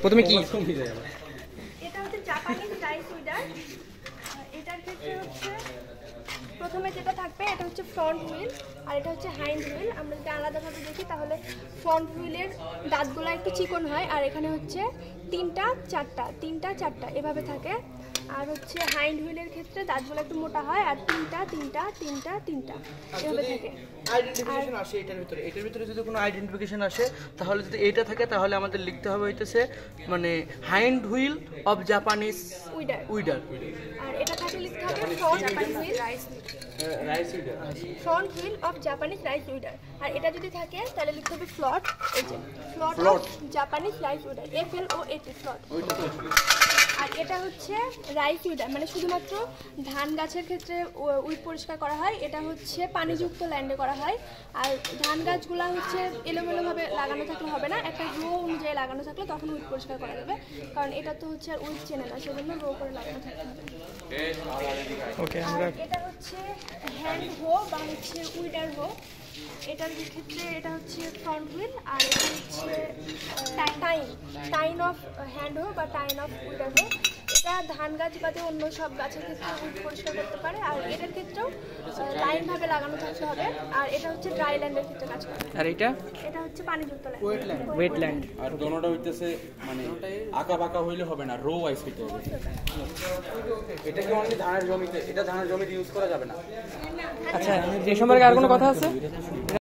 প্রথমে কি এটা হচ্ছে জাপানিজ রাইস উইডার। এটার ক্ষেত্রে হচ্ছে প্রথমে যেটা থাকবে এটা হচ্ছে ফ্রন্ট হুইল আর এটা হচ্ছে হাইন্ড হুইল। আমরা যদি আলাদাভাবে দেখি তাহলে ফ্রন্ট হুইলের দাঁতগুলো একটু চিকন হয় আর এখানে হচ্ছে তিনটা চারটা এভাবে থাকে। আর হচ্ছে হাইন্ড হুইলের ক্ষেত্রে দাঁতগুলো একটু মোটা হয় আর তিনটা এভাবে থাকে। আইডেন্টিফিকেশন আসে এটার ভিতরে যদি কোনো আইডেন্টিফিকেশন আসে তাহলে যদি এটা থাকে তাহলে আমাদের লিখতে হবে হইতেছে মানে hind wheel of Japanese weeder. আর এটা থাকে লিখতে হবে front wheel of Japanese rice weeder. আর এটা যদি থাকে তাহলে লিখতে হবে ফ্লট, এই যে ফ্লট of Japanese rice weeder, FLOT ফ্লট। আর এটা হচ্ছে রাইস উইডার, মানে শুধুমাত্র ধান গাছের ক্ষেত্রে উইড পরিষ্কার করা হয়। এটা হচ্ছে পানিযুক্ত ল্যান্ডে করা হয়। আর ধান গাছগুলো হচ্ছে এলোমেলোভাবে লাগানো থাকলে হবে না, একটা রো অনুযায়ী লাগানো থাকলে তখন উইড পরিষ্কার করা যাবে, কারণ এটা তো হচ্ছে আর উইড চেনে না, সেজন্য রো করে লাগানো থাকতে হবে। আর এটা হচ্ছে হ্যান্ড হো বা হচ্ছে উইডার হো। এটার ক্ষেত্রে এটা হচ্ছে ফ্রন্ট হুইল আর এটা হচ্ছে টাইন অফ হ্যান্ড হো বা টাইন অফ উইডার হো। এটা ধান গাছ বাদে অন্য সব গাছের ক্ষেত্রে উইড পরিষ্কার করতে পারে। আর এটার ক্ষেত্রেও লাইনভাবে লাগানো থাকতে হবে। আর এটা হচ্ছে ড্রাই ল্যান্ডের ক্ষেত্রে কাজ করে। আর এটা হচ্ছে পানিযুক্ত ল্যান্ড, ওয়েটল্যান্ড। আর দোনোটা হইতেছে মানে আঁকা বাঁকা হইলে হবে না, রো ওয়াইজ হইতে হবে। এটা কি অনলি ধানের জমিতে, এটা ধানের জমিতে ইউজ করা যাবে না? আচ্ছা, যে সম্পর্কে আর কোনো কথা আছে?